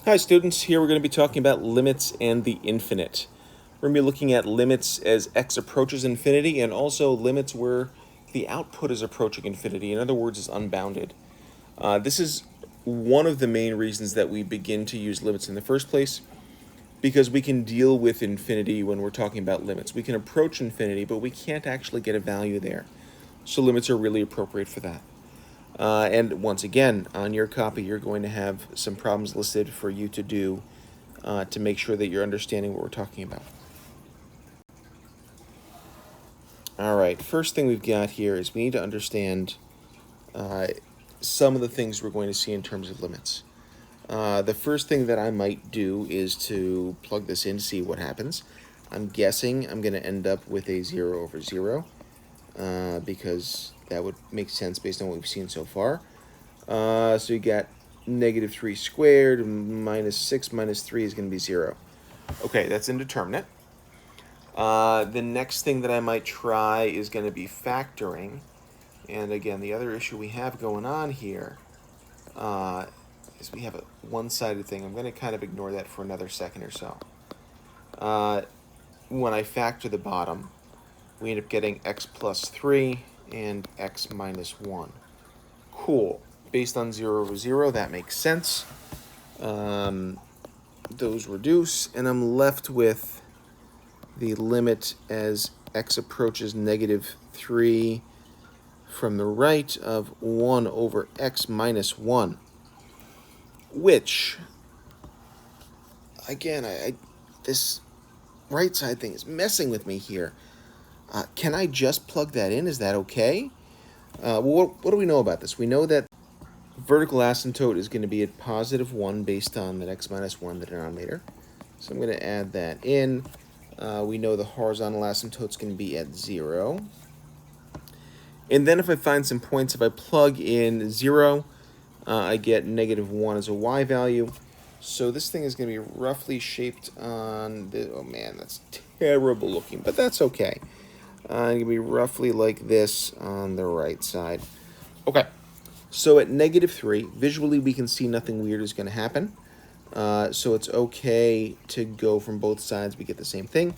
Hi students, here we're going to be talking about limits and the infinite. We're going to be looking at limits as x approaches infinity and also limits where the output is approaching infinity, in other words is unbounded. This is one of the main reasons that we begin to use limits in the first place, because we can deal with infinity when we're talking about limits. We can approach infinity, but we can't actually get a value there. So limits are really appropriate for that. And once again, on your copy, you're going to have some problems listed for you to do to make sure that you're understanding what we're talking about. All right, first thing we've got here is we need to understand some of the things we're going to see in terms of limits. The first thing that I might do is to plug this in to see what happens. I'm guessing I'm going to end up with a 0 over 0 because that would make sense based on what we've seen so far. So you got negative 3 squared minus 6 minus 3 is going to be 0. Okay, that's indeterminate. The next thing that I might try is going to be factoring. And again, the other issue we have going on here is we have a one-sided thing. I'm going to kind of ignore that for another second or so. When I factor the bottom, we end up getting x plus 3 and x minus 1. Cool. Based on 0 over 0, that makes sense. Those reduce, and I'm left with the limit as x approaches negative 3 from the right of 1 over x minus 1, which, again, this right side thing is messing with me here. Can I just plug that in? Is that okay? Well, what do we know about this? We know that vertical asymptote is going to be at positive 1 based on that x minus 1, the denominator. So I'm going to add that in. We know the horizontal asymptote is going to be at 0. And then if I find some points, if I plug in 0, I get negative 1 as a y value. So this thing is going to be roughly shaped on the, oh man, that's terrible looking, but that's okay. It's going to be roughly like this on the right side. Okay, so at negative 3, visually we can see nothing weird is going to happen. So it's okay to go from both sides. We get the same thing.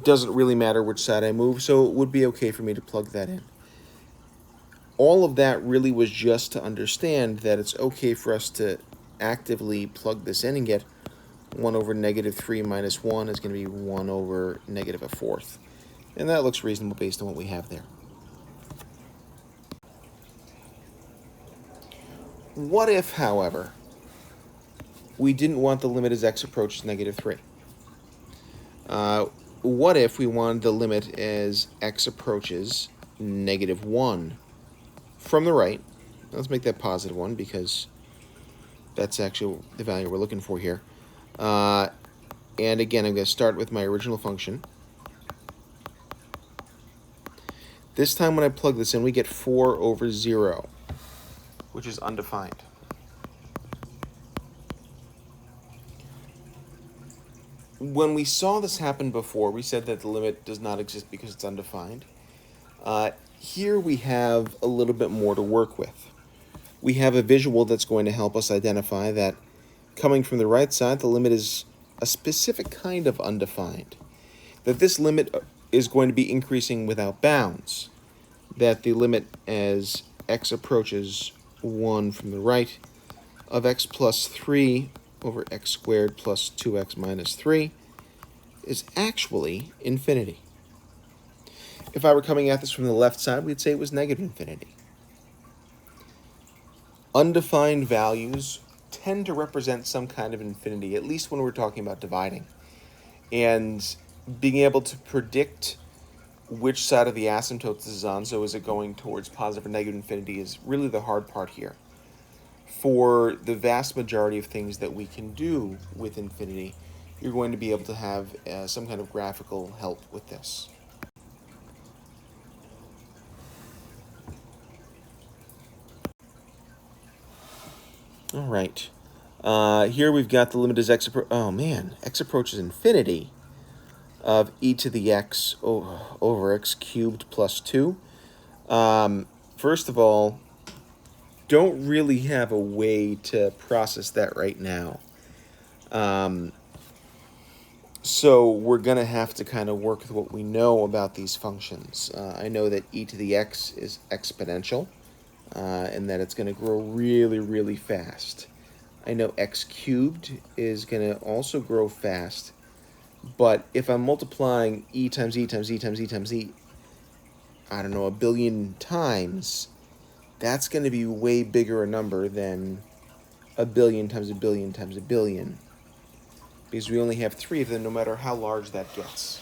Doesn't really matter which side I move, so it would be okay for me to plug that in. All of that really was just to understand that it's okay for us to actively plug this in and get 1 over negative 3 minus 1 is going to be 1 over negative a fourth. And that looks reasonable based on what we have there. What if, however, we didn't want the limit as x approaches negative 3? What if we wanted the limit as x approaches negative 1 from the right? Let's make that positive 1 because that's actually the value we're looking for here. And again, I'm going to start with my original function. This time when I plug this in, we get 4 over 0, which is undefined. When we saw this happen before, we said that the limit does not exist because it's undefined. Here we have a little bit more to work with. We have a visual that's going to help us identify that coming from the right side, the limit is a specific kind of undefined. That this limit is going to be increasing without bounds. That the limit as x approaches 1 from the right of x plus 3 over x squared plus 2x minus 3 is actually infinity. If I were coming at this from the left side, we'd say it was negative infinity. Undefined values tend to represent some kind of infinity, at least when we're talking about dividing. And being able to predict which side of the asymptote this is on, so is it going towards positive or negative infinity, is really the hard part here. For the vast majority of things that we can do with infinity, you're going to be able to have some kind of graphical help with this. All right. Here we've got the limit as x approaches infinity of e to the x over x cubed plus 2. First of all, don't really have a way to process that right now. So we're going to have to kind of work with what we know about these functions. I know that e to the x is exponential, and that it's going to grow really, really fast. I know x cubed is going to also grow fast, but if I'm multiplying e times e times e times e times e, I don't know, a billion times, that's going to be way bigger a number than a billion times a billion times a billion, because we only have 3 of them no matter how large that gets.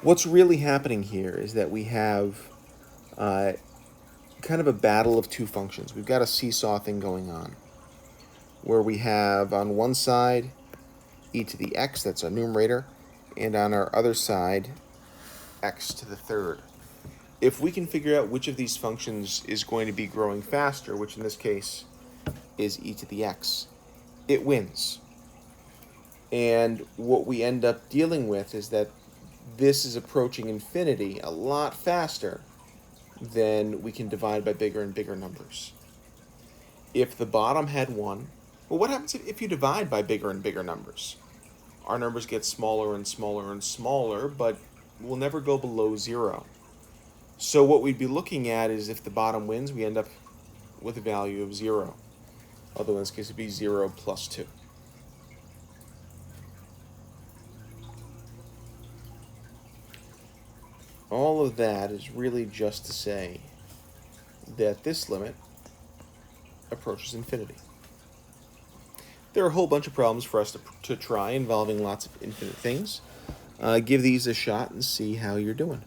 What's really happening here is that we have kind of a battle of two functions. We've got a seesaw thing going on, where we have on one side e to the x, that's our numerator, and on our other side x to the third. If we can figure out which of these functions is going to be growing faster, which in this case is e to the x, it wins. And what we end up dealing with is that this is approaching infinity a lot faster than we can divide by bigger and bigger numbers. If the bottom had 1, well, what happens if you divide by bigger and bigger numbers? Our numbers get smaller and smaller and smaller, but we'll never go below 0. So what we'd be looking at is if the bottom wins, we end up with a value of 0. Although in this case it'd be 0 plus 2. All of that is really just to say that this limit approaches infinity. There are a whole bunch of problems for us to try involving lots of infinite things. Give these a shot and see how you're doing.